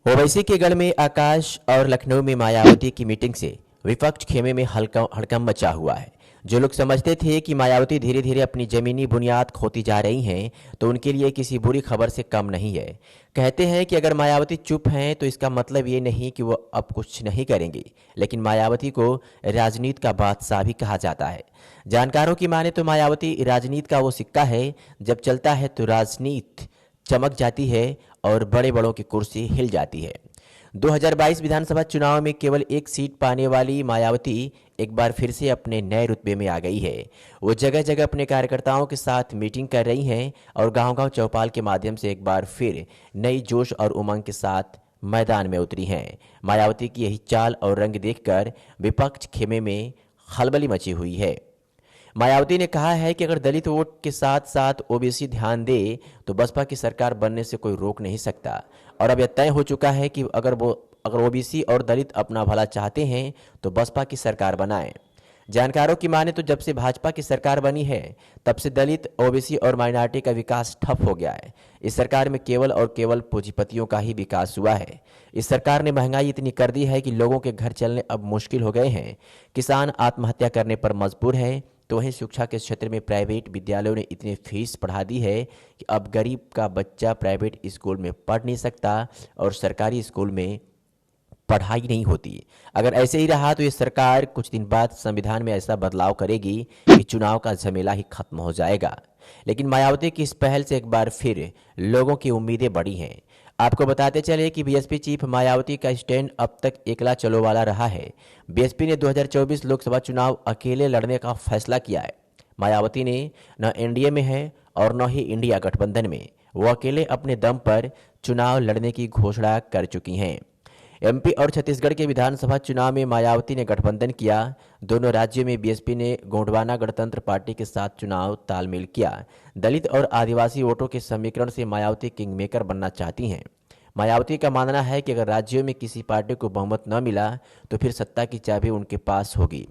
ओवैसी के गढ़ में आकाश और लखनऊ में मायावती की मीटिंग से विपक्ष खेमे में हड़कंप मचा हुआ है। जो लोग समझते थे कि मायावती धीरे धीरे अपनी जमीनी बुनियाद खोती जा रही हैं, तो उनके लिए किसी बुरी खबर से कम नहीं है। कहते हैं कि अगर मायावती चुप हैं तो इसका मतलब ये नहीं कि वो अब कुछ नहीं करेंगी, लेकिन मायावती को राजनीति का बादशाह भी कहा जाता है। जानकारों की माने तो मायावती राजनीति का वो सिक्का है, जब चलता है तो राजनीति चमक जाती है और बड़े बड़ों की कुर्सी हिल जाती है। 2022 विधानसभा चुनाव में केवल एक सीट पाने वाली मायावती एक बार फिर से अपने नए रुतबे में आ गई है। वो जगह जगह अपने कार्यकर्ताओं के साथ मीटिंग कर रही हैं और गांव-गांव चौपाल के माध्यम से एक बार फिर नई जोश और उमंग के साथ मैदान में उतरी हैं। मायावती की यही चाल और रंग देखकर विपक्ष खेमे में खलबली मची हुई है। मायावती ने कहा है कि अगर दलित वोट के साथ साथ ओबीसी ध्यान दे तो बसपा की सरकार बनने से कोई रोक नहीं सकता, और अब यह तय हो चुका है कि अगर ओबीसी और दलित अपना भला चाहते हैं तो बसपा की सरकार बनाएं। जानकारों की माने तो जब से भाजपा की सरकार बनी है तब से दलित, ओबीसी और माइनॉरिटी का विकास ठप हो गया है। इस सरकार में केवल और केवल पूंजीपतियों का ही विकास हुआ है। इस सरकार ने महंगाई इतनी कर दी है कि लोगों के घर चलने अब मुश्किल हो गए हैं। किसान आत्महत्या करने पर मजबूर है, तो वहीं शिक्षा के क्षेत्र में प्राइवेट विद्यालयों ने इतनी फीस बढ़ा दी है कि अब गरीब का बच्चा प्राइवेट स्कूल में पढ़ नहीं सकता और सरकारी स्कूल में पढ़ाई नहीं होती। अगर ऐसे ही रहा तो ये सरकार कुछ दिन बाद संविधान में ऐसा बदलाव करेगी कि चुनाव का झमेला ही खत्म हो जाएगा। लेकिन मायावती की इस पहल से एक बार फिर लोगों की उम्मीदें बढ़ी हैं। आपको बताते चले कि बीएसपी चीफ मायावती का स्टैंड अब तक एकला चलो वाला रहा है। बीएसपी ने 2024 लोकसभा चुनाव अकेले लड़ने का फैसला किया है। मायावती ने न एनडीए में है और न ही इंडिया गठबंधन में। वो अकेले अपने दम पर चुनाव लड़ने की घोषणा कर चुकी हैं। एमपी और छत्तीसगढ़ के विधानसभा चुनाव में मायावती ने गठबंधन किया। दोनों राज्यों में बीएसपी ने गोंडवाना गणतंत्र पार्टी के साथ चुनाव तालमेल किया। दलित और आदिवासी वोटों के समीकरण से मायावती किंगमेकर बनना चाहती हैं। मायावती का मानना है कि अगर राज्यों में किसी पार्टी को बहुमत न मिला तो फिर सत्ता की चाबी उनके पास होगी।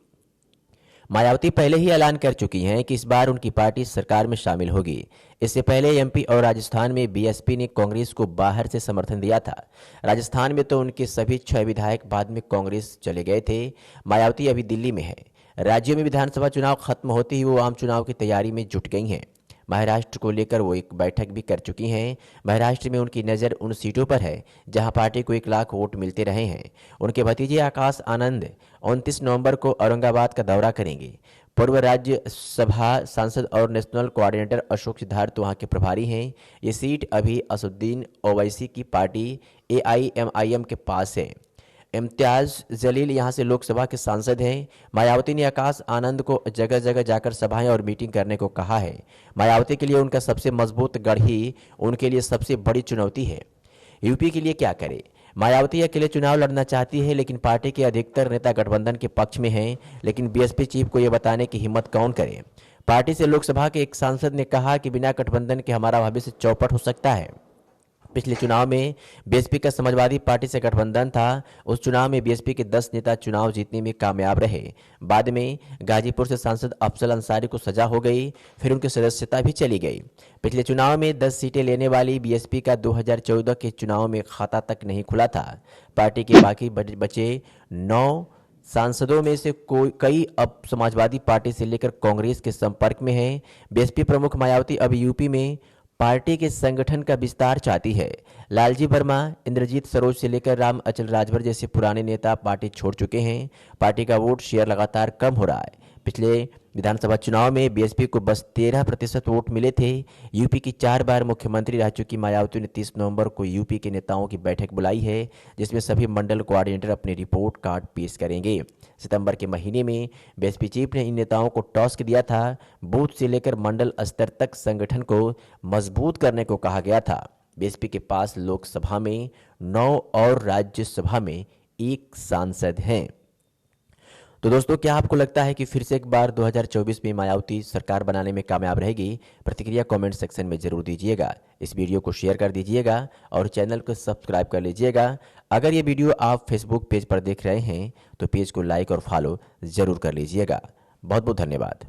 मायावती पहले ही ऐलान कर चुकी हैं कि इस बार उनकी पार्टी सरकार में शामिल होगी। इससे पहले एमपी और राजस्थान में बीएसपी ने कांग्रेस को बाहर से समर्थन दिया था। राजस्थान में तो उनके सभी 6 विधायक बाद में कांग्रेस चले गए थे। मायावती अभी दिल्ली में है। राज्यों में विधानसभा चुनाव खत्म होते ही वो आम चुनाव की तैयारी में जुट गई हैं। महाराष्ट्र को लेकर वो एक बैठक भी कर चुकी हैं। महाराष्ट्र में उनकी नज़र उन सीटों पर है जहां पार्टी को 1 लाख वोट मिलते रहे हैं। उनके भतीजे आकाश आनंद 29 नवंबर को औरंगाबाद का दौरा करेंगे। पूर्व राज्यसभा सांसद और नेशनल कोऑर्डिनेटर अशोक सिद्धार्थ वहां के प्रभारी हैं। ये सीट अभी असदुद्दीन ओवैसी की पार्टी एआईएमआईएम के पास है। इम्तियाज जलील यहां से लोकसभा के सांसद हैं। मायावती ने आकाश आनंद को जगह जगह जाकर सभाएं और मीटिंग करने को कहा है। मायावती के लिए उनका सबसे मजबूत गढ़ ही उनके लिए सबसे बड़ी चुनौती है। यूपी के लिए क्या करे? मायावती अकेले चुनाव लड़ना चाहती है, लेकिन पार्टी के अधिकतर नेता गठबंधन के पक्ष में हैं। लेकिन बीएसपी चीफ को यह बताने की हिम्मत कौन करे? पार्टी से लोकसभा के एक सांसद ने कहा कि बिना गठबंधन के हमारा भविष्य चौपट हो सकता है। पिछले चुनाव में बीएसपी का समाजवादी पार्टी से गठबंधन था। उस चुनाव में बीएसपी के 10 नेता चुनाव जीतने में कामयाब रहे। बाद में गाजीपुर से सांसद अफजल अंसारी को सजा हो गई, फिर उनकी सदस्यता भी चली गई। पिछले चुनाव में 10 सीटें लेने वाली बीएसपी का 2014 के चुनाव में खाता तक नहीं खुला था। पार्टी के बाकी बचे 9 सांसदों में से कई अब समाजवादी पार्टी से लेकर कांग्रेस के संपर्क में हैं। बीएसपी प्रमुख मायावती अब यूपी में पार्टी के संगठन का विस्तार चाहती है। लालजी वर्मा, इंद्रजीत सरोज से लेकर राम अचल राजभर जैसे पुराने नेता पार्टी छोड़ चुके हैं। पार्टी का वोट शेयर लगातार कम हो रहा है। पिछले विधानसभा चुनाव में बीएसपी को बस 13% वोट मिले थे। यूपी की 4 बार मुख्यमंत्री रह चुकी मायावती ने 30 नवंबर को यूपी के नेताओं की बैठक बुलाई है, जिसमें सभी मंडल कोऑर्डिनेटर अपने रिपोर्ट कार्ड पेश करेंगे। सितंबर के महीने में बीएसपी चीफ ने इन नेताओं को टास्क दिया था। बूथ से लेकर मंडल स्तर तक संगठन को मजबूत करने को कहा गया था। बीएसपी के पास लोकसभा में 9 और राज्यसभा में 1 सांसद हैं। तो दोस्तों, क्या आपको लगता है कि फिर से एक बार 2024 में मायावती सरकार बनाने में कामयाब रहेगी? प्रतिक्रिया कमेंट सेक्शन में जरूर दीजिएगा। इस वीडियो को शेयर कर दीजिएगा और चैनल को सब्सक्राइब कर लीजिएगा। अगर ये वीडियो आप फेसबुक पेज पर देख रहे हैं तो पेज को लाइक और फॉलो जरूर कर लीजिएगा। बहुत बहुत धन्यवाद।